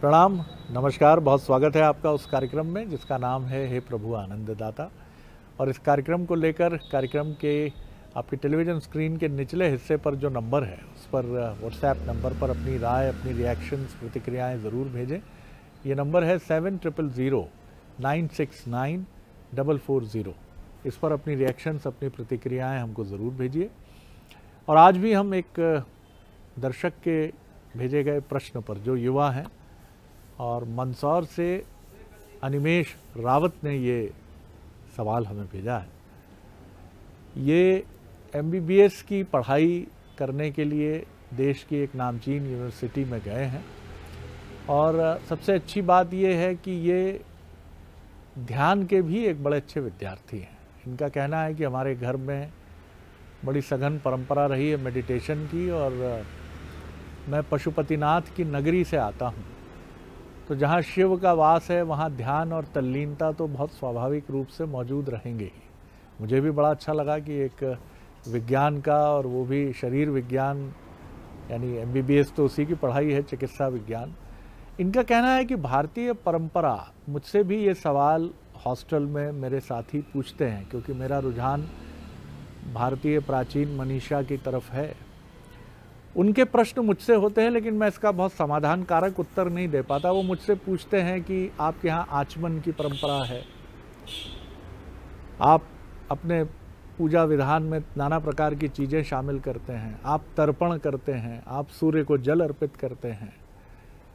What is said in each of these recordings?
प्रणाम, नमस्कार। बहुत स्वागत है आपका उस कार्यक्रम में जिसका नाम है हे प्रभु आनंददाता। और इस कार्यक्रम को लेकर कार्यक्रम के आपकी टेलीविज़न स्क्रीन के निचले हिस्से पर जो नंबर है उस पर व्हाट्सएप नंबर पर अपनी राय, अपनी रिएक्शंस, प्रतिक्रियाएं ज़रूर भेजें। ये नंबर है 7000969440। इस पर अपनी रिएक्शंस, अपनी प्रतिक्रियाएं हमको ज़रूर भेजिए। और आज भी हम एक दर्शक के भेजे गए प्रश्न पर, जो युवा हैं और मंदसौर से अनिमेश रावत ने ये सवाल हमें भेजा है। ये MBBS की पढ़ाई करने के लिए देश की एक नामचीन यूनिवर्सिटी में गए हैं और सबसे अच्छी बात ये है कि ये ध्यान के भी एक बड़े अच्छे विद्यार्थी हैं। इनका कहना है कि हमारे घर में बड़ी सघन परंपरा रही है मेडिटेशन की और मैं पशुपतिनाथ की नगरी से आता हूँ, तो जहाँ शिव का वास है वहाँ ध्यान और तल्लीनता तो बहुत स्वाभाविक रूप से मौजूद रहेंगे ही। मुझे भी बड़ा अच्छा लगा कि एक विज्ञान का, और वो भी शरीर विज्ञान, यानी MBBS तो उसी की पढ़ाई है, चिकित्सा विज्ञान। इनका कहना है कि भारतीय परंपरा, मुझसे भी ये सवाल हॉस्टल में मेरे साथी पूछते हैं क्योंकि मेरा रुझान भारतीय प्राचीन मनीषा की तरफ है। उनके प्रश्न मुझसे होते हैं लेकिन मैं इसका बहुत समाधान कारक उत्तर नहीं दे पाता। वो मुझसे पूछते हैं कि आपके यहाँ आचमन की परंपरा है, आप अपने पूजा विधान में नाना प्रकार की चीज़ें शामिल करते हैं, आप तर्पण करते हैं, आप सूर्य को जल अर्पित करते हैं।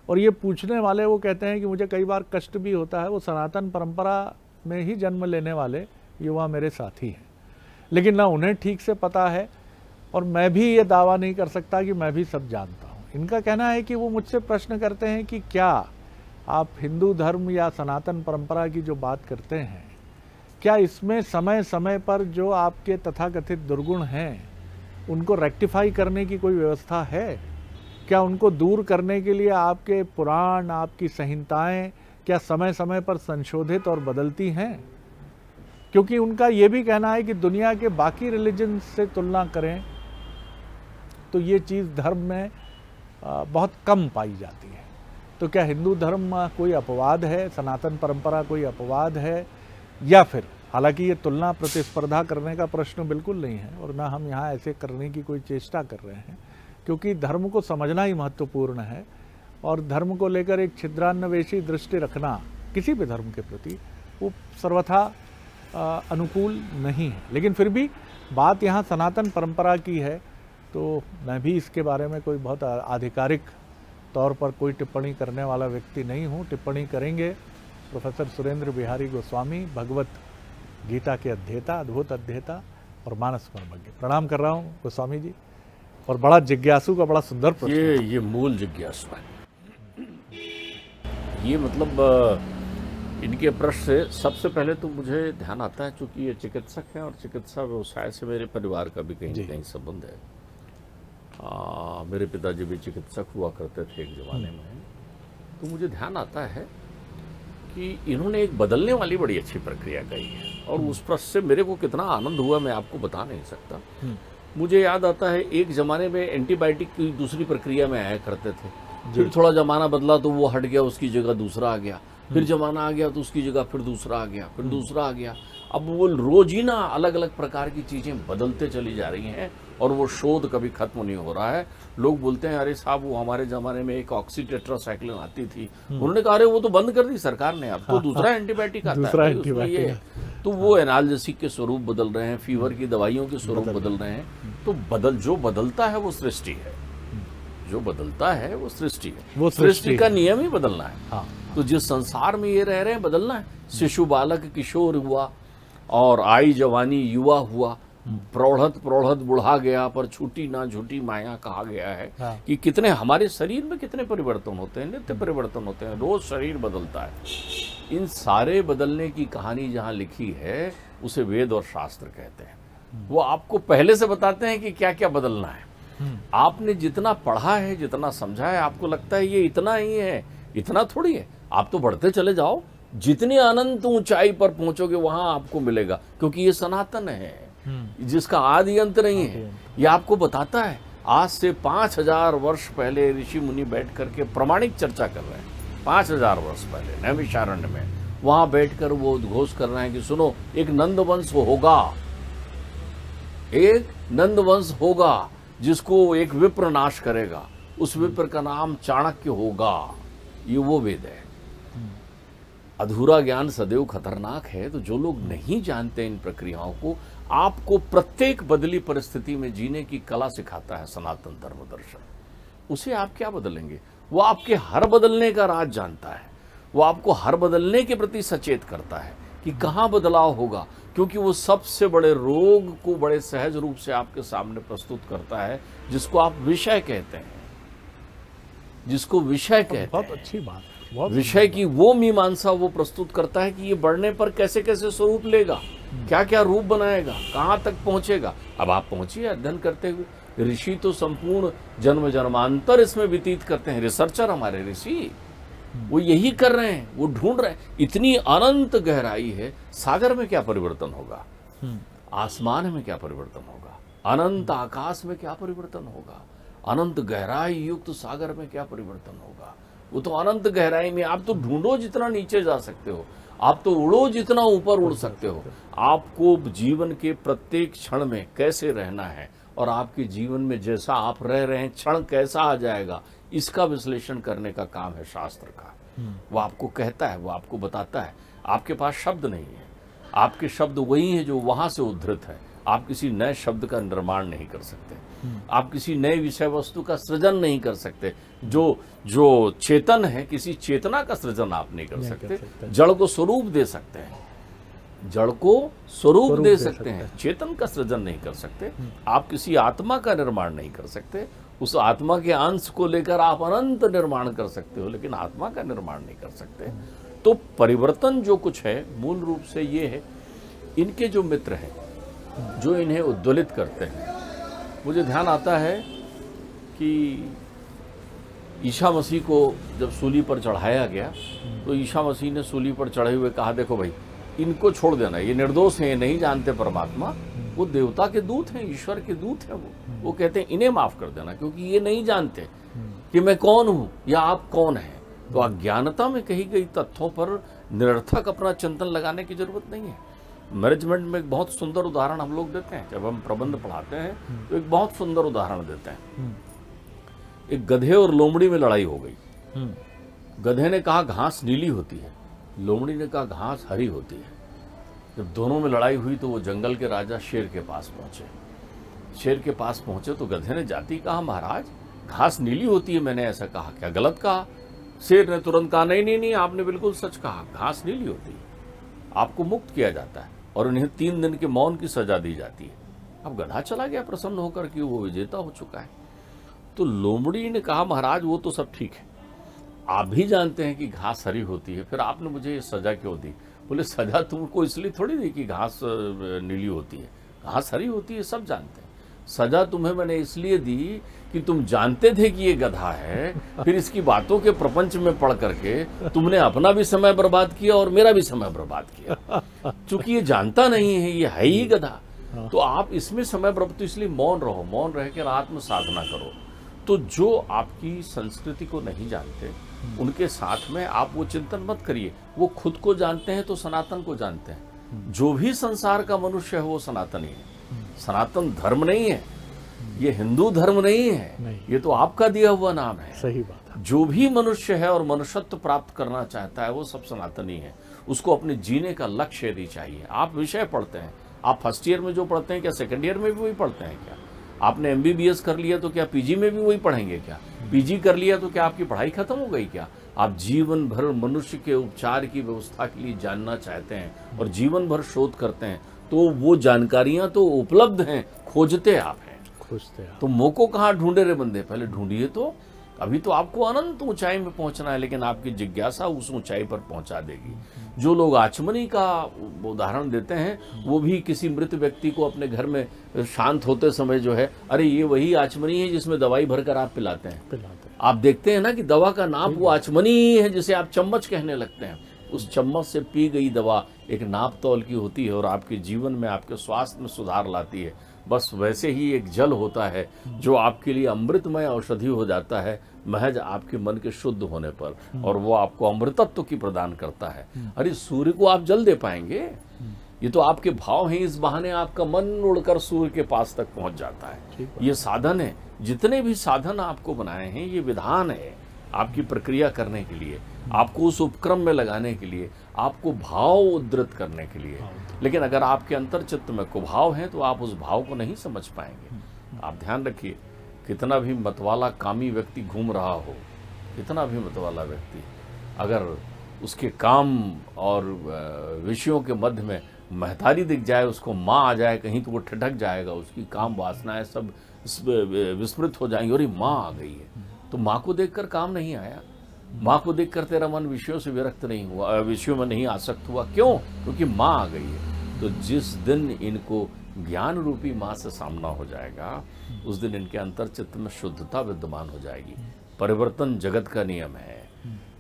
और ये पूछने वाले वो कहते हैं कि मुझे कई बार कष्ट भी होता है। वो सनातन परंपरा में ही जन्म लेने वाले युवा मेरे साथी हैं, लेकिन ना उन्हें ठीक से पता है और मैं भी ये दावा नहीं कर सकता कि मैं भी सब जानता हूँ। इनका कहना है कि वो मुझसे प्रश्न करते हैं कि क्या आप हिंदू धर्म या सनातन परंपरा की जो बात करते हैं, क्या इसमें समय समय पर जो आपके तथाकथित दुर्गुण हैं उनको रेक्टिफाई करने की कोई व्यवस्था है? क्या उनको दूर करने के लिए आपके पुराण, आपकी संहिताएं क्या समय समय पर संशोधित और बदलती हैं? क्योंकि उनका ये भी कहना है कि दुनिया के बाकी रिलीजन से तुलना करें तो ये चीज़ धर्म में बहुत कम पाई जाती है। तो क्या हिंदू धर्म कोई अपवाद है, सनातन परंपरा कोई अपवाद है, या फिर, हालांकि ये तुलना प्रतिस्पर्धा करने का प्रश्न बिल्कुल नहीं है और ना हम यहाँ ऐसे करने की कोई चेष्टा कर रहे हैं, क्योंकि धर्म को समझना ही महत्वपूर्ण है। और धर्म को लेकर एक छिद्रान्वेषी दृष्टि रखना किसी भी धर्म के प्रति वो सर्वथा अनुकूल नहीं है। लेकिन फिर भी बात यहाँ सनातन परंपरा की है, तो मैं भी इसके बारे में कोई बहुत आधिकारिक तौर पर कोई टिप्पणी करने वाला व्यक्ति नहीं हूँ। टिप्पणी करेंगे प्रोफेसर सुरेंद्र बिहारी गोस्वामी, भगवत गीता के अध्येता, अद्भुत अध्येता और मानस मर्मज्ञ। प्रणाम कर रहा हूँ गोस्वामी जी। और बड़ा जिज्ञासु का बड़ा सुंदर प्रश्न ये मूल जिज्ञासु है। ये मतलब इनके प्रश्न से सबसे पहले तो मुझे ध्यान आता है, चूंकि ये चिकित्सक हैं और चिकित्सा व्यवसाय से मेरे परिवार का भी कहीं न कहीं संबंध है। मेरे पिताजी भी चिकित्सक हुआ करते थे एक ज़माने में। तो मुझे ध्यान आता है कि इन्होंने एक बदलने वाली बड़ी अच्छी प्रक्रिया कही है और उस प्रश्न से मेरे को कितना आनंद हुआ मैं आपको बता नहीं सकता। मुझे याद आता है एक ज़माने में एंटीबायोटिक की दूसरी प्रक्रिया में आया करते थे, फिर थोड़ा ज़माना बदला तो वो हट गया, उसकी जगह दूसरा आ गया, फिर ज़माना आ गया तो उसकी जगह फिर दूसरा आ गया, फिर दूसरा आ गया। अब वो रोजीना अलग अलग प्रकार की चीज़ें बदलते चली जा रही हैं और वो शोध कभी खत्म नहीं हो रहा है। लोग बोलते हैं अरे साहब वो हमारे ज़माने में एक ऑक्सीटेट्रासाइक्लिन आती थी, उन्होंने कहा अरे वो तो बंद कर दी सरकार ने, अब तो दूसरा एंटीबायोटिक आता है उसमें ये। तो वो एनाल्जेसिक के स्वरूप बदल रहे हैं, फीवर की दवाइयों के स्वरूप बदल रहे हैं। तो जो बदलता है वो सृष्टि है, जो बदलता है वो सृष्टि है, वो सृष्टि का नियम ही बदलना है। तो जिस संसार में ये रह रहे हैं बदलना है। शिशु बालक किशोर हुआ और आई जवानी युवा हुआ, प्रौढ़त बुढ़ा गया, पर छूटी ना झूठी माया कहा गया है। कि कितने हमारे शरीर में कितने परिवर्तन होते हैं, नित्य परिवर्तन होते हैं, रोज शरीर बदलता है। इन सारे बदलने की कहानी जहाँ लिखी है उसे वेद और शास्त्र कहते हैं। वो आपको पहले से बताते हैं कि क्या क्या बदलना है। आपने जितना पढ़ा है, जितना समझा है, आपको लगता है ये इतना ही है, इतना थोड़ी है। आप तो बढ़ते चले जाओ, जितनी अनंत ऊंचाई पर पहुंचोगे वहां आपको मिलेगा, क्योंकि ये सनातन है जिसका आदि अंत नहीं है। ये आपको बताता है। आज से 5000 वर्ष पहले ऋषि मुनि बैठ करके प्रमाणिक चर्चा कर रहे हैं 5000 वर्ष पहले नैमिषारण्य में, वहां बैठकर वो उद्घोष कर रहे हैं कि सुनो, एक नंदवंश होगा, एक नंदवंश होगा जिसको एक विप्र नाश करेगा, उस विप्र का नाम चाणक्य होगा। ये वो वेद है। अधूरा ज्ञान सदैव खतरनाक है। तो जो लोग नहीं जानते इन प्रक्रियाओं को, आपको प्रत्येक बदली परिस्थिति में जीने की कला सिखाता है सनातन धर्म दर्शन। उसे आप क्या बदलेंगे? वो आपके हर बदलने का राज जानता है। वो आपको हर बदलने के प्रति सचेत करता है कि कहाँ बदलाव होगा, क्योंकि वो सबसे बड़े रोग को बड़े सहज रूप से आपके सामने प्रस्तुत करता है, जिसको आप विषय कहते हैं, जिसको विषय कहते हैं। बहुत अच्छी बात है। विषय की वो मीमांसा वो प्रस्तुत करता है कि ये बढ़ने पर कैसे कैसे स्वरूप लेगा, क्या क्या रूप बनाएगा, कहाँ तक पहुंचेगा। अब आप पहुंचिए अध्ययन करते हुए। ऋषि तो संपूर्ण जन्म जन्मांतर इसमें व्यतीत करते हैं। रिसर्चर हमारे ऋषि वो यही कर रहे हैं, वो ढूंढ रहे हैं। इतनी अनंत गहराई है। सागर में क्या परिवर्तन होगा, आसमान में क्या परिवर्तन होगा, अनंत आकाश में क्या परिवर्तन होगा, अनंत गहराई युक्त सागर में क्या परिवर्तन होगा। वो तो अनंत गहराई में आप तो ढूंढो जितना नीचे जा सकते हो, आप तो उड़ो जितना ऊपर उड़ सकते हो। आपको जीवन के प्रत्येक क्षण में कैसे रहना है और आपके जीवन में जैसा आप रह रहे हैं क्षण कैसा आ जाएगा, इसका विश्लेषण करने का काम है शास्त्र का। वो आपको कहता है, वो आपको बताता है। आपके पास शब्द नहीं है, आपके शब्द वही है जो वहां से उद्धृत है। आप किसी नए शब्द का निर्माण नहीं कर सकते, आप किसी नए विषय वस्तु का सृजन नहीं कर सकते। जो चेतन है, किसी चेतना का सृजन आप नहीं कर सकते। जड़ को स्वरूप दे सकते हैं, जड़ को स्वरूप दे सकते हैं, चेतन का सृजन नहीं कर सकते। आप किसी आत्मा का निर्माण नहीं कर सकते। उस आत्मा के अंश को लेकर आप अनंत निर्माण कर सकते हो, लेकिन आत्मा का निर्माण नहीं कर सकते। तो परिवर्तन जो कुछ है मूल रूप से ये है, इनके जो मित्र हैं जो इन्हें उद्वेलित करते हैं। मुझे ध्यान आता है कि ईसा मसीह को जब सूली पर चढ़ाया गया तो ईसा मसीह ने सूली पर चढ़े हुए कहा, देखो भाई इनको छोड़ देना, ये निर्दोष हैं, ये नहीं जानते परमात्मा, वो देवता के दूत हैं, ईश्वर के दूत हैं। वो कहते हैं इन्हें माफ कर देना, क्योंकि ये नहीं जानते कि मैं कौन हूं या आप कौन हैं। तो अज्ञानता में कही गई तथ्यों पर निरर्थक अपना चिंतन लगाने की जरूरत नहीं है। मैनेजमेंट में एक बहुत सुंदर उदाहरण हम लोग देते हैं, जब हम प्रबंध पढ़ाते हैं तो एक बहुत सुंदर उदाहरण देते हैं। एक गधे और लोमड़ी में लड़ाई हो गई। गधे ने कहा घास नीली होती है, लोमड़ी ने कहा घास हरी होती है। जब दोनों में लड़ाई हुई तो वो जंगल के राजा शेर के पास पहुंचे। शेर के पास पहुंचे तो गधे ने जाति कहा, महाराज घास नीली होती है, मैंने ऐसा कहा क्या, गलत कहा। शेर ने तुरंत कहा, नहीं नहीं नहीं, आपने बिल्कुल सच कहा, घास नीली होती है। आपको मुक्त किया जाता है और उन्हें 3 दिन के मौन की सजा दी जाती है। अब गधा चला गया प्रसन्न होकर कि वो विजेता हो चुका है। तो लोमड़ी ने कहा, महाराज वो तो सब ठीक है, आप भी जानते हैं कि घास हरी होती है, फिर आपने मुझे ये सजा क्यों दी? बोले सजा तुमको इसलिए थोड़ी दी कि घास नीली होती है, घास हरी होती है, सब जानते हैं। सजा तुम्हें मैंने इसलिए दी कि तुम जानते थे कि ये गधा है, फिर इसकी बातों के प्रपंच में पढ़ करके तुमने अपना भी समय बर्बाद किया और मेरा भी समय बर्बाद किया। चूंकि ये जानता नहीं है, ये है ही गधा, तो आप इसमें समय बर्बाद, तो इसलिए मौन रहो, मौन रह कर आत्म साधना करो। तो जो आपकी संस्कृति को नहीं जानते उनके साथ में आप वो चिंतन मत करिए। वो खुद को जानते हैं तो सनातन को जानते हैं। जो भी संसार का मनुष्य है वो सनातनी है, सनातन धर्म नहीं है, ये हिंदू धर्म नहीं है, ये तो आपका दिया हुआ नाम है। सही बात है। जो भी मनुष्य है और मनुष्यत्व प्राप्त करना चाहता है वो सब सनातनी है। उसको अपने जीने का लक्ष्य यदि चाहिए। आप विषय पढ़ते हैं, आप फर्स्ट ईयर में जो पढ़ते हैं क्या सेकंड ईयर में भी वही पढ़ते हैं क्या? आपने MBBS कर लिया तो क्या पीजी में भी वही पढ़ेंगे क्या? पीजी कर लिया तो क्या आपकी पढ़ाई खत्म हो गई क्या? आप जीवन भर मनुष्य के उपचार की व्यवस्था के लिए जानना चाहते हैं और जीवन भर शोध करते हैं, तो वो जानकारियां तो उपलब्ध हैं, खोजते आप हैं। तो मौको कहाँ ढूंढे रे बंदे, पहले ढूंढिए। तो अभी तो आपको अनंत ऊंचाई में पहुंचना है, लेकिन आपकी जिज्ञासा उस ऊंचाई पर पहुंचा देगी। जो लोग आचमनी का उदाहरण देते हैं वो भी किसी मृत व्यक्ति को अपने घर में शांत होते समय जो है, अरे ये वही आचमनी है जिसमें दवाई भरकर आप पिलाते हैं। आप देखते हैं ना कि दवा का नाम वो आचमनी ही है जिसे आप चम्मच कहने लगते हैं। उस चम्मच से पी गई दवा एक नाप तौल की होती है और आपके जीवन में, आपके स्वास्थ्य में सुधार लाती है। बस वैसे ही एक जल होता है जो आपके लिए अमृतमय औषधि हो जाता है महज आपके मन के शुद्ध होने पर, और वो आपको अमृतत्व की प्रदान करता है। अरे सूर्य को आप जल दे पाएंगे? ये तो आपके भाव हैं, इस बहाने आपका मन उड़कर सूर्य के पास तक पहुंच जाता है। ये साधन है, जितने भी साधन आपको बनाए हैं ये विधान है आपकी प्रक्रिया करने के लिए, आपको उस उपक्रम में लगाने के लिए, आपको भाव उद्धृत करने के लिए। लेकिन अगर आपके अंतर्चित्त में कुभाव है तो आप उस भाव को नहीं समझ पाएंगे। आप ध्यान रखिए, कितना भी मतवाला कामी व्यक्ति घूम रहा हो, कितना भी मतवाला व्यक्ति, अगर उसके काम और विषयों के मध्य में महतारी दिख जाए, उसको माँ आ जाए कहीं, तो वो ठिठक जाएगा, उसकी काम वासनाएं सब विस्मृत हो जाएंगी। और ये माँ आ गई है, तो माँ को देखकर काम नहीं आया, माँ को देखकर तेरा मन विषयों से विरक्त नहीं हुआ, विषयों में नहीं आसक्त हुआ। क्यों? क्योंकि माँ आ गई है। तो जिस दिन इनको ज्ञान रूपी माँ से सामना हो जाएगा, उस दिन इनके अंतर्चित्त में शुद्धता विद्यमान हो जाएगी। परिवर्तन जगत का नियम है,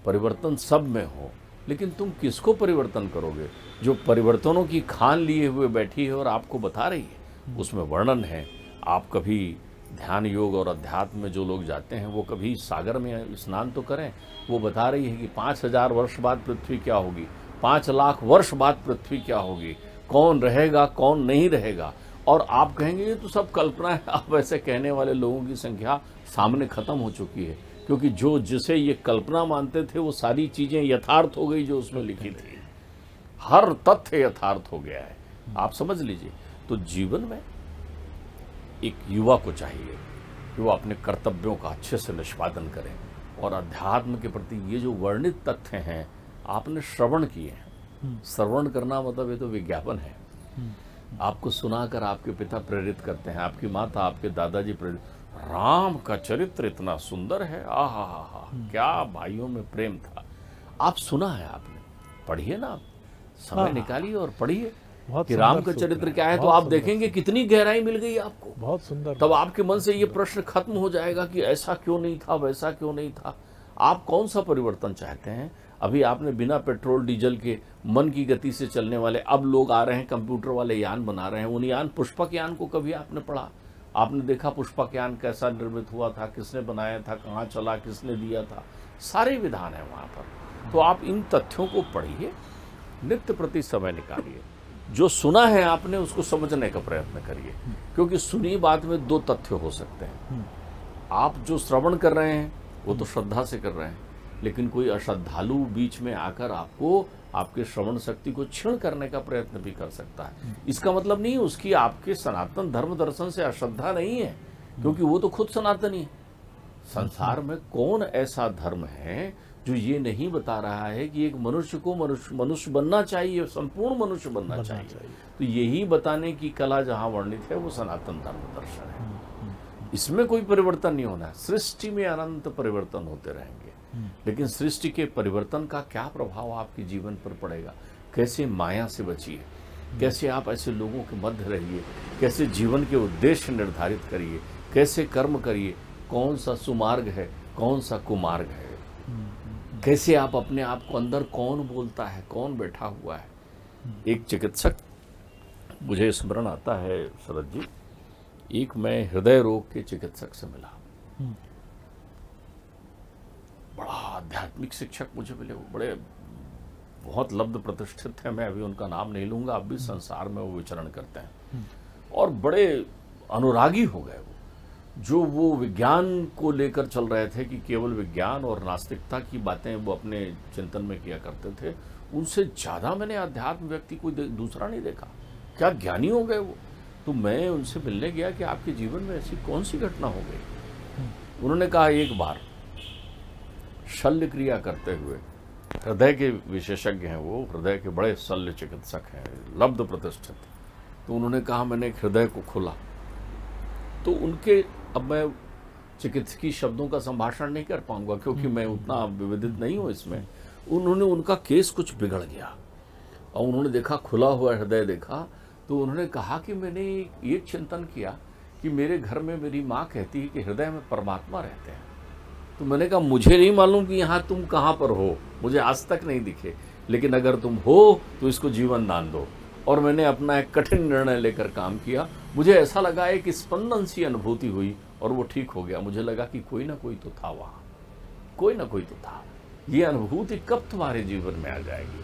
परिवर्तन सब में हो, लेकिन तुम किसको परिवर्तन करोगे? जो परिवर्तनों की खान लिए हुए बैठी है और आपको बता रही है, उसमें वर्णन है। आप कभी ध्यान योग और अध्यात्म में जो लोग जाते हैं वो कभी सागर में स्नान तो करें। वो बता रही है कि 5000 वर्ष बाद पृथ्वी क्या होगी, 5 लाख वर्ष बाद पृथ्वी क्या होगी, कौन रहेगा कौन नहीं रहेगा। और आप कहेंगे ये तो सब कल्पना है। अब ऐसे कहने वाले लोगों की संख्या सामने खत्म हो चुकी है, क्योंकि जो जिसे ये कल्पना मानते थे वो सारी चीजें यथार्थ हो गई जो उसमें लिखी थी। हर तथ्य यथार्थ हो गया है, आप समझ लीजिए। तो जीवन में एक युवा को चाहिए कि वो अपने कर्तव्यों का अच्छे से निष्पादन करें, और अध्यात्म के प्रति ये जो वर्णित तथ्य हैं आपने श्रवण किए हैं। श्रवण करना मतलब ये तो विज्ञापन है। आपको सुनाकर आपके पिता प्रेरित करते हैं, आपकी माता आपके दादाजी प्रेरित, राम का चरित्र इतना सुंदर है, आहा क्या भाइयों में प्रेम था। आप सुना है आपने, पढ़िए ना, समय निकालिए और पढ़िए कि राम का चरित्र क्या है, तो आप देखेंगे कितनी गहराई मिल गई आपको। बहुत सुंदर। तब आपके मन से ये प्रश्न खत्म हो जाएगा कि ऐसा क्यों नहीं था, वैसा क्यों नहीं था। आप कौन सा परिवर्तन चाहते हैं? अभी आपने बिना पेट्रोल डीजल के मन की गति से चलने वाले, अब लोग आ रहे हैं कंप्यूटर वाले यान बना रहे हैं। उन यान, पुष्पक यान को कभी आपने पढ़ा? आपने देखा पुष्पक यान कैसा निर्मित हुआ था, किसने बनाया था, कहाँ चला, किसने दिया था, सारे विधान है वहाँ पर। तो आप इन तथ्यों को पढ़िए, नित्य प्रति समय निकालिए, जो सुना है आपने उसको समझने का प्रयत्न करिए, क्योंकि सुनी बात में 2 तथ्य हो सकते हैं। आप जो श्रवण कर रहे हैं वो तो श्रद्धा से कर रहे हैं, लेकिन कोई अश्रद्धालु बीच में आकर आपको आपके श्रवण शक्ति को क्षीण करने का प्रयत्न भी कर सकता है। इसका मतलब नहीं उसकी आपके सनातन धर्म दर्शन से अश्रद्धा नहीं है, क्योंकि वो तो खुद सनातनी है। संसार में कौन ऐसा धर्म है जो ये नहीं बता रहा है कि एक मनुष्य को मनुष्य बनना चाहिए, संपूर्ण मनुष्य बनना चाहिए। तो यही बताने की कला जहां वर्णित है वो सनातन धर्म दर्शन है। इसमें कोई परिवर्तन नहीं होना है। सृष्टि में अनंत परिवर्तन होते रहेंगे, लेकिन सृष्टि के परिवर्तन का क्या प्रभाव आपके जीवन पर पड़ेगा? कैसे माया से बचिए, कैसे आप ऐसे लोगों के मध्य रहिए, कैसे जीवन के उद्देश्य निर्धारित करिए, कैसे कर्म करिए, कौन सा सुमार्ग है, कौन सा कुमार्ग है, कैसे आप अपने आप को अंदर कौन बोलता है, कौन बैठा हुआ है। एक चिकित्सक मुझे स्मरण आता है शरद जी, एक मैं हृदय रोग के चिकित्सक से मिला, बड़ा आध्यात्मिक शिक्षक मुझे मिले। वो बड़े बहुत लब्ध प्रतिष्ठित है, मैं अभी उनका नाम नहीं लूंगा, अब भी संसार में वो विचरण करते हैं, और बड़े अनुरागी हो गए। जो वो विज्ञान को लेकर चल रहे थे कि केवल विज्ञान और नास्तिकता की बातें वो अपने चिंतन में किया करते थे, उनसे ज्यादा मैंने अध्यात्म व्यक्ति कोई दूसरा नहीं देखा। क्या ज्ञानी हो गए वो। तो मैं उनसे मिलने गया कि आपके जीवन में ऐसी कौन सी घटना हो गई। उन्होंने कहा एक बार शल्य क्रिया करते हुए, हृदय के विशेषज्ञ हैं वो, हृदय के बड़े शल्य चिकित्सक हैं, लब्ध प्रतिष्ठित। तो उन्होंने कहा मैंने एक हृदय को खोला, तो उनके, अब मैं चिकित्सकीय शब्दों का संभाषण नहीं कर पाऊंगा क्योंकि मैं उतना विविदित नहीं हूं इसमें। उन्होंने, उनका केस कुछ बिगड़ गया और उन्होंने देखा, खुला हुआ हृदय देखा, तो उन्होंने कहा कि मैंने ये चिंतन किया कि मेरे घर में मेरी माँ कहती है कि हृदय में परमात्मा रहते हैं। तो मैंने कहा मुझे नहीं मालूम कि यहाँ तुम कहाँ पर हो, मुझे आज तक नहीं दिखे, लेकिन अगर तुम हो तो इसको जीवन दान दो। और मैंने अपना एक कठिन निर्णय लेकर काम किया। मुझे ऐसा लगा एक स्पंदन सी अनुभूति हुई और वो ठीक हो गया। मुझे लगा कि कोई ना कोई तो था वहाँ, कोई ना कोई तो था। ये अनुभूति कब तुम्हारे जीवन में आ जाएगी?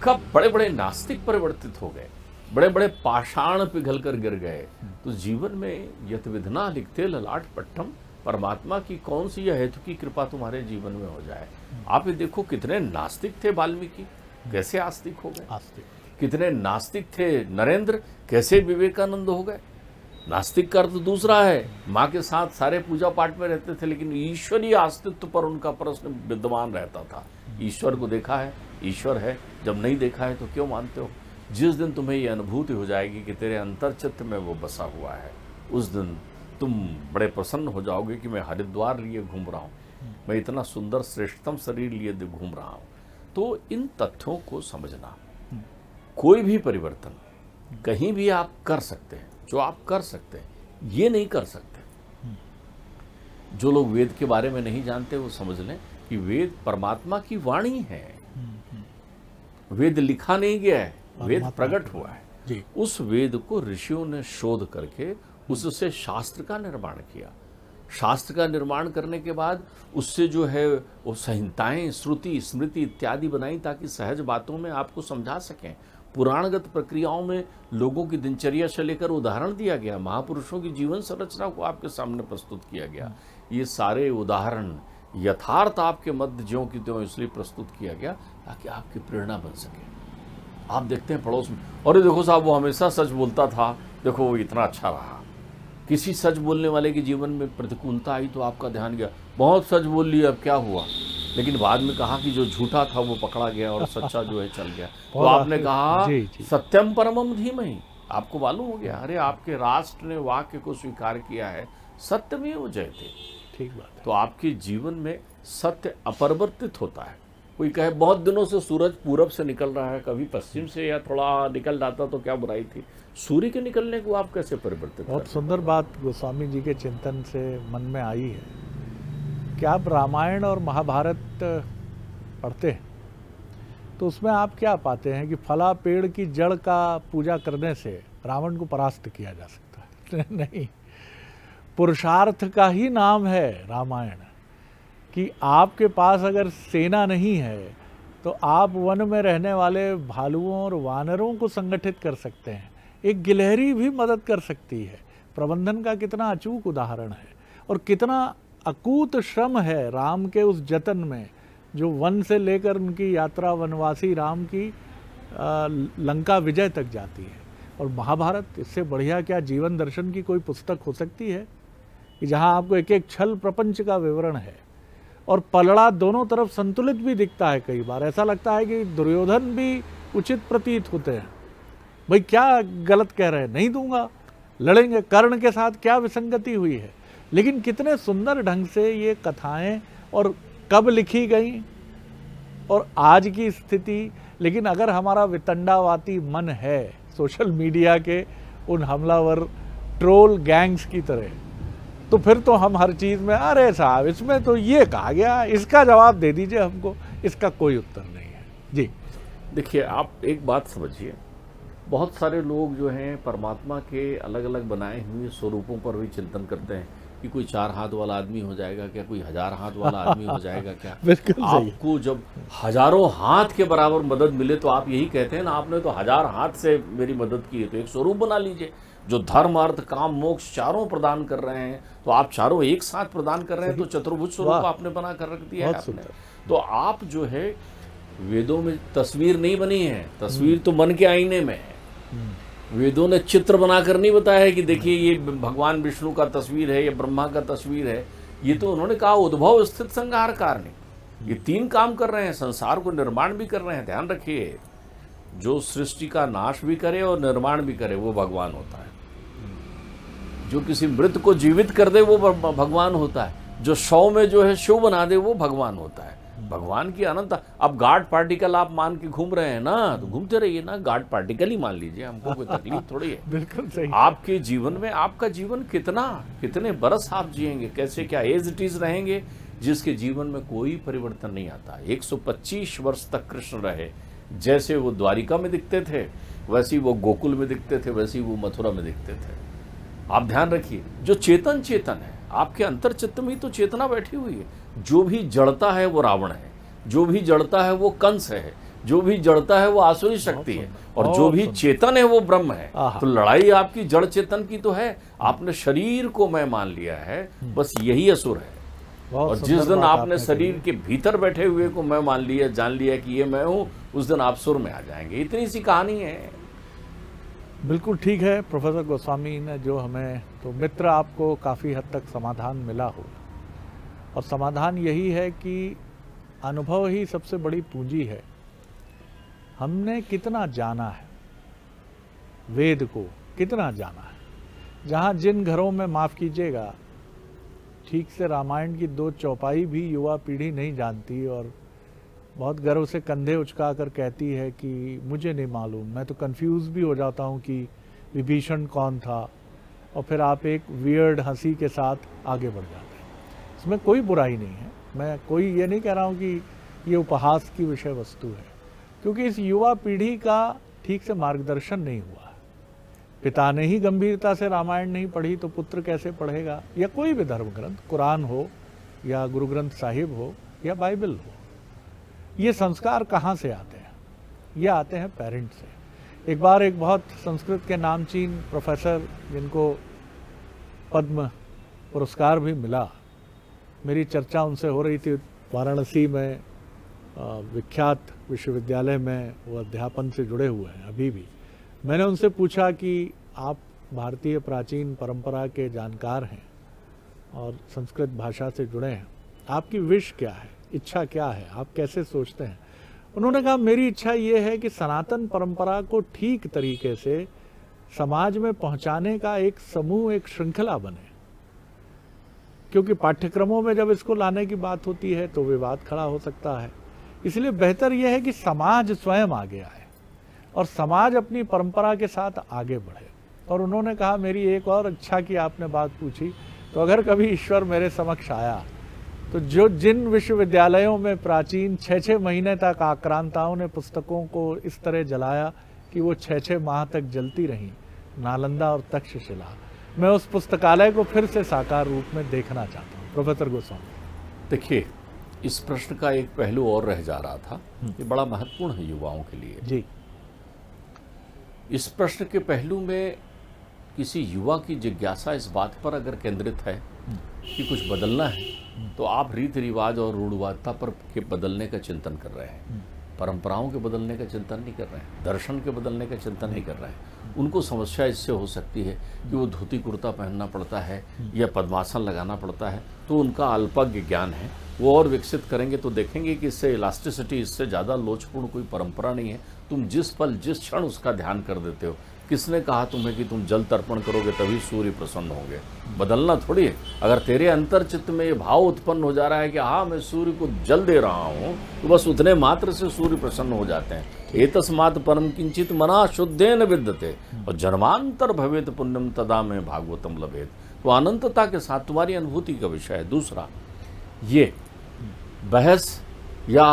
कब बड़े बड़े नास्तिक परिवर्तित हो गए, बड़े बड़े पाषाण पिघल कर गिर गए, तो जीवन में यत विधना लिखते ललाट पट्टम, परमात्मा की कौन सी यह हेतु की कृपा तुम्हारे जीवन में हो जाए। आप ये देखो कितने नास्तिक थे वाल्मीकि, कैसे आस्तिक हो गए। कितने नास्तिक थे नरेंद्र, कैसे विवेकानंद हो गए। नास्तिक का अर्थ दूसरा है, माँ के साथ सारे पूजा पाठ में रहते थे लेकिन ईश्वरीय अस्तित्व पर उनका प्रश्न विद्यमान रहता था। ईश्वर को देखा है, ईश्वर है, जब नहीं देखा है तो क्यों मानते हो? जिस दिन तुम्हें ये अनुभूति हो जाएगी कि तेरे अंतर्चित्त में वो बसा हुआ है, उस दिन तुम बड़े प्रसन्न हो जाओगे कि मैं हरिद्वार लिए घूम रहा हूँ, मैं इतना सुंदर श्रेष्ठतम शरीर लिए घूम रहा हूँ। तो इन तथ्यों को समझना, कोई भी परिवर्तन कहीं भी आप कर सकते हैं, जो आप कर सकते हैं ये नहीं कर सकते। जो लोग वेद के बारे में नहीं जानते वो समझ लें कि वेद परमात्मा की वाणी है। वेद लिखा नहीं गया है, वेद प्रकट हुआ है जी। उस वेद को ऋषियों ने शोध करके उससे शास्त्र का निर्माण किया। शास्त्र का निर्माण करने के बाद उससे जो है वो संहिताएं, श्रुति, स्मृति इत्यादि बनाई ताकि सहज बातों में आपको समझा सकें। पुराणगत प्रक्रियाओं में लोगों की दिनचर्या से लेकर उदाहरण दिया गया, महापुरुषों की जीवन संरचना को आपके सामने प्रस्तुत किया गया। ये सारे उदाहरण यथार्थ आपके मध्य ज्यों की त्यों इसलिए प्रस्तुत किया गया ताकि आपकी प्रेरणा बन सके। आप देखते हैं पड़ोस में, और देखो साहब वो हमेशा सच बोलता था, देखो वो इतना अच्छा रहा। किसी सच बोलने वाले के जीवन में प्रतिकूलता आई तो आपका ध्यान गया, बहुत सच बोल लिया, अब क्या हुआ? लेकिन बाद में कहा कि जो झूठा था वो पकड़ा गया और सच्चा जो है चल गया। तो आपने कहा सत्यम परमम धीमहि, आपको मालूम हो गया, अरे आपके राष्ट्र ने वाक्य को स्वीकार किया है, सत्यमेव जयते। ठीक बात है। तो आपके जीवन में सत्य अपरिवर्तित होता है। कोई कहे बहुत दिनों से सूरज पूरब से निकल रहा है, कभी पश्चिम से या थोड़ा निकल जाता तो क्या बुराई थी? सूर्य के निकलने को आप कैसे परिवर्तित? बहुत सुंदर बात गोस्वामी जी के चिंतन से मन में आई है कि आप रामायण और महाभारत पढ़ते हैं तो उसमें आप क्या पाते हैं कि फला पेड़ की जड़ का पूजा करने से रावण को परास्त किया जा सकता है। नहीं, पुरुषार्थ का ही नाम है रामायण, कि आपके पास अगर सेना नहीं है तो आप वन में रहने वाले भालुओं और वानरों को संगठित कर सकते हैं। एक गिलहरी भी मदद कर सकती है। प्रबंधन का कितना अचूक उदाहरण है और कितना अकूत श्रम है राम के उस जतन में, जो वन से लेकर उनकी यात्रा वनवासी राम की लंका विजय तक जाती है। और महाभारत, इससे बढ़िया क्या जीवन दर्शन की कोई पुस्तक हो सकती है कि जहाँ आपको एक एक छल प्रपंच का विवरण है और पलड़ा दोनों तरफ संतुलित भी दिखता है। कई बार ऐसा लगता है कि दुर्योधन भी उचित प्रतीत होते हैं, भाई क्या गलत कह रहे हैं, नहीं दूंगा, लड़ेंगे। कर्ण के साथ क्या विसंगति हुई है, लेकिन कितने सुंदर ढंग से ये कथाएं और कब लिखी गई और आज की स्थिति। लेकिन अगर हमारा वितंडावाती मन है सोशल मीडिया के उन हमलावर ट्रोल गैंग्स की तरह, तो फिर तो हम हर चीज़ में अरे साहब इसमें तो ये कहा गया, इसका जवाब दे दीजिए हमको, इसका कोई उत्तर नहीं है जी। देखिए आप एक बात समझिए, बहुत सारे लोग जो हैं परमात्मा के अलग अलग बनाए हुए स्वरूपों पर भी चिंतन करते हैं कि कोई 4 हाथ वाला आदमी हो जाएगा क्या, कोई 1000 हाथ वाला आदमी हो जाएगा क्या। बिल्कुल आपको जब हजारों हाथ के बराबर मदद मिले तो आप यही कहते हैं ना, आपने तो 1000 हाथ से मेरी मदद की है, तो एक स्वरूप बना लीजिए जो धर्म अर्थ काम मोक्ष चारों प्रदान कर रहे हैं। तो आप चारों एक साथ प्रदान कर रहे हैं, तो चतुर्भुज स्वरूप आपने बना कर रख दिया है आपने। तो आप जो है वेदों में तस्वीर नहीं बनी है, तस्वीर तो मन के आईने में है। वेदों ने चित्र बनाकर नहीं बताया है कि देखिए ये भगवान विष्णु का तस्वीर है, ये ब्रह्मा का तस्वीर है। ये तो उन्होंने कहा उद्भव स्थित संहार कारणी, ये 3 काम कर रहे हैं, संसार को निर्माण भी कर रहे हैं। ध्यान रखिए, जो सृष्टि का नाश भी करे और निर्माण भी करे वो भगवान होता है। जो किसी मृत को जीवित कर दे वो भगवान होता है। जो 100 में जो है शिव बना दे वो भगवान होता है। भगवान की अनंत। अब गार्ड पार्टिकल आप मान के घूम रहे हैं ना, तो घूमते रहिए ना, गार्ड पार्टिकल ही मान लीजिए, हमको कोई तकलीफ थोड़ी है। बिल्कुल सही। आपके जीवन में आपका जीवन कितने बरस आप जिएंगे, कैसे क्या एज इट इज रहेंगे, जिसके जीवन में कोई परिवर्तन नहीं आता। 125 वर्ष तक कृष्ण रहे, जैसे वो द्वारिका में दिखते थे वैसे ही वो गोकुल में दिखते थे, वैसे ही वो मथुरा में दिखते थे। आप ध्यान रखिए, जो चेतन चेतन है, आपके अंतर चित्त में ही तो चेतना बैठी हुई है। जो भी जड़ता है वो रावण है, जो भी जड़ता है वो कंस है, जो भी जड़ता है वो आसुरी शक्ति है, और जो भी चेतन है वो ब्रह्म है। तो लड़ाई आपकी जड़ चेतन की तो है। आपने शरीर को मैं मान लिया है, बस यही असुर है। और जिस दिन आपने शरीर के भीतर बैठे हुए को मैं मान लिया, जान लिया कि ये मैं हूं, उस दिन आप सुर में आ जाएंगे। इतनी सी कहानी है। बिल्कुल ठीक है प्रोफेसर गोस्वामी ने जो हमें, तो मित्र आपको काफ़ी हद तक समाधान मिला हो, और समाधान यही है कि अनुभव ही सबसे बड़ी पूंजी है। हमने कितना जाना है, वेद को कितना जाना है। जहाँ जिन घरों में, माफ़ कीजिएगा, ठीक से रामायण की 2 चौपाई भी युवा पीढ़ी नहीं जानती, और बहुत गर्व से कंधे उचका कर कहती है कि मुझे नहीं मालूम। मैं तो कंफ्यूज भी हो जाता हूँ कि विभीषण कौन था, और फिर आप एक वियर्ड हंसी के साथ आगे बढ़ जाते हैं। इसमें कोई बुराई नहीं है, मैं कोई ये नहीं कह रहा हूँ कि ये उपहास की विषय वस्तु है, क्योंकि इस युवा पीढ़ी का ठीक से मार्गदर्शन नहीं हुआ। पिता ने ही गंभीरता से रामायण नहीं पढ़ी तो पुत्र कैसे पढ़ेगा, या कोई भी धर्म ग्रंथ, कुरान हो या गुरु ग्रंथ साहिब हो या बाइबल हो। ये संस्कार कहाँ से आते हैं? ये आते हैं पेरेंट्स से। एक बार एक बहुत संस्कृत के नामचीन प्रोफेसर, जिनको पद्म पुरस्कार भी मिला, मेरी चर्चा उनसे हो रही थी वाराणसी में, विख्यात विश्वविद्यालय में वो अध्यापन से जुड़े हुए हैं अभी भी। मैंने उनसे पूछा कि आप भारतीय प्राचीन परंपरा के जानकार हैं और संस्कृत भाषा से जुड़े हैं, आपकी विश क्या है, इच्छा क्या है, आप कैसे सोचते हैं? उन्होंने कहा, मेरी इच्छा ये है कि सनातन परंपरा को ठीक तरीके से समाज में पहुंचाने का एक समूह, एक श्रृंखला बने। क्योंकि पाठ्यक्रमों में जब इसको लाने की बात होती है तो विवाद खड़ा हो सकता है। इसलिए बेहतर यह है कि समाज स्वयं आगे आए और समाज अपनी परंपरा के साथ आगे बढ़े। और उन्होंने कहा, मेरी एक और इच्छा की आपने बात पूछी, तो अगर कभी ईश्वर मेरे समक्ष आया तो जो जिन विश्वविद्यालयों में प्राचीन 6-6 महीने तक आक्रांताओं ने पुस्तकों को इस तरह जलाया कि वो 6-6 माह तक जलती रहीं, नालंदा और तक्षशिला, मैं उस पुस्तकालय को फिर से साकार रूप में देखना चाहता हूँ। प्रोफेसर गोस्वामी, देखिए, इस प्रश्न का एक पहलू और रह जा रहा था, ये बड़ा महत्वपूर्ण है युवाओं के लिए जी। इस प्रश्न के पहलू में किसी युवा की जिज्ञासा इस बात पर अगर केंद्रित है कि कुछ बदलना है, तो आप रीति रिवाज और रूढ़वादिता पर के बदलने का चिंतन कर रहे हैं, परंपराओं के बदलने का चिंतन नहीं कर रहे हैं, दर्शन के बदलने का चिंतन नहीं कर रहे हैं। उनको समस्या इससे हो सकती है कि वो धोती कुर्ता पहनना पड़ता है या पद्मासन लगाना पड़ता है, तो उनका अल्पज्ञ ज्ञान है। वो और विकसित करेंगे तो देखेंगे कि इससे इलास्टिसिटी, इससे ज़्यादा लोचपूर्ण कोई परंपरा नहीं है। तुम जिस पल जिस क्षण उसका ध्यान कर देते हो। किसने कहा तुम्हें कि तुम जल तर्पण करोगे तभी सूर्य प्रसन्न होंगे? बदलना थोड़ी है। अगर तेरे अंतर चित्त में ये भाव उत्पन्न हो जा रहा है कि हाँ मैं सूर्य को जल दे रहा हूँ, तो बस उतने मात्र से सूर्य प्रसन्न हो जाते हैं। एतस्मात् परम किंचित मना शुद्धेन विद्यते और जन्मांतर भवेत पुण्यम तदा में भागवतम लभेत। तो अनंतता के साथ तुम्हारी अनुभूति का विषय है। दूसरा, ये बहस या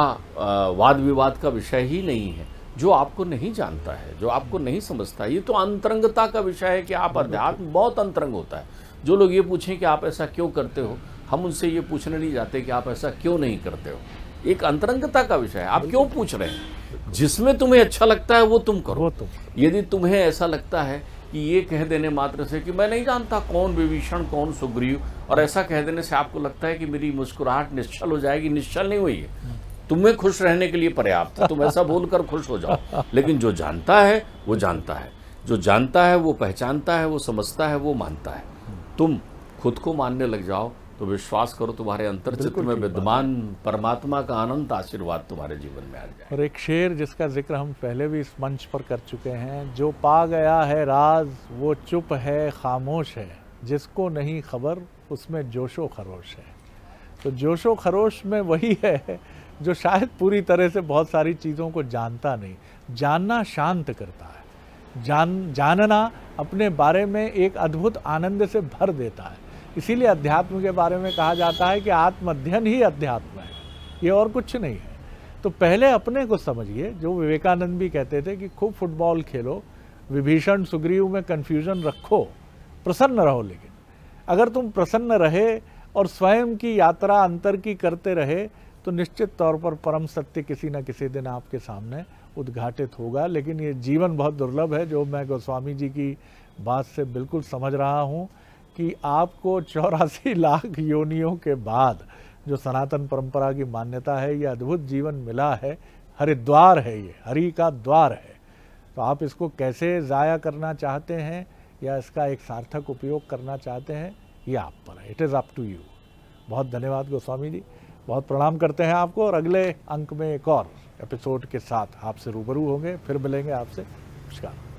वाद विवाद का विषय ही नहीं है। जो आपको नहीं जानता है, जो आपको नहीं समझता है, ये तो अंतरंगता का विषय है कि आप अध्यात्म बहुत अंतरंग होता है। जो लोग ये पूछें कि आप ऐसा क्यों करते हो, हम उनसे ये पूछने नहीं जाते कि आप ऐसा क्यों नहीं करते हो। एक अंतरंगता का विषय है। आप क्यों पूछ रहे हैं? जिसमें तुम्हें अच्छा लगता है वो तुम करो। यदि तुम्हें ऐसा लगता है कि ये कह देने मात्र से कि मैं नहीं जानता कौन विभीषण कौन सुग्रीव, और ऐसा कह देने से आपको लगता है कि मेरी मुस्कुराहट निश्चल हो जाएगी, निश्चल नहीं हुई है। तुम्हें खुश रहने के लिए पर्याप्त है, तुम ऐसा बोलकर खुश हो जाओ। लेकिन जो जानता है वो जानता है, जो जानता है वो पहचानता है, वो समझता है, वो मानता है। तुम खुद को मानने लग जाओ तो विश्वास करो तुम्हारे अंतर्चित्त में विद्यमान परमात्मा का अनंत आशीर्वाद तुम्हारे जीवन में आ जाए। और एक शेर जिसका जिक्र हम पहले भी इस मंच पर कर चुके हैं, जो पा गया है राज वो चुप है खामोश है, जिसको नहीं खबर उसमें जोशो खरोश है। तो जोशो खरोश में वही है जो शायद पूरी तरह से बहुत सारी चीज़ों को जानता नहीं। जानना शांत करता है, जानना अपने बारे में एक अद्भुत आनंद से भर देता है। इसीलिए अध्यात्म के बारे में कहा जाता है कि आत्म अध्ययन ही अध्यात्म है, ये और कुछ नहीं है। तो पहले अपने को समझिए। जो विवेकानंद भी कहते थे कि खूब फुटबॉल खेलो, विभीषण सुग्रीव में कन्फ्यूजन रखो, प्रसन्न रहो। लेकिन अगर तुम प्रसन्न रहे और स्वयं की यात्रा अंतर की करते रहे तो निश्चित तौर पर परम सत्य किसी न किसी दिन आपके सामने उद्घाटित होगा। लेकिन ये जीवन बहुत दुर्लभ है, जो मैं गोस्वामी जी की बात से बिल्कुल समझ रहा हूँ कि आपको 84 लाख योनियों के बाद जो सनातन परंपरा की मान्यता है, ये अद्भुत जीवन मिला है। हरिद्वार है, ये हरि का द्वार है। तो आप इसको कैसे ज़ाया करना चाहते हैं या इसका एक सार्थक उपयोग करना चाहते हैं, ये आप पर है। It is up to you. बहुत धन्यवाद गोस्वामी जी, बहुत प्रणाम करते हैं आपको। और अगले अंक में एक और एपिसोड के साथ आपसे रूबरू होंगे, फिर मिलेंगे आपसे। नमस्कार।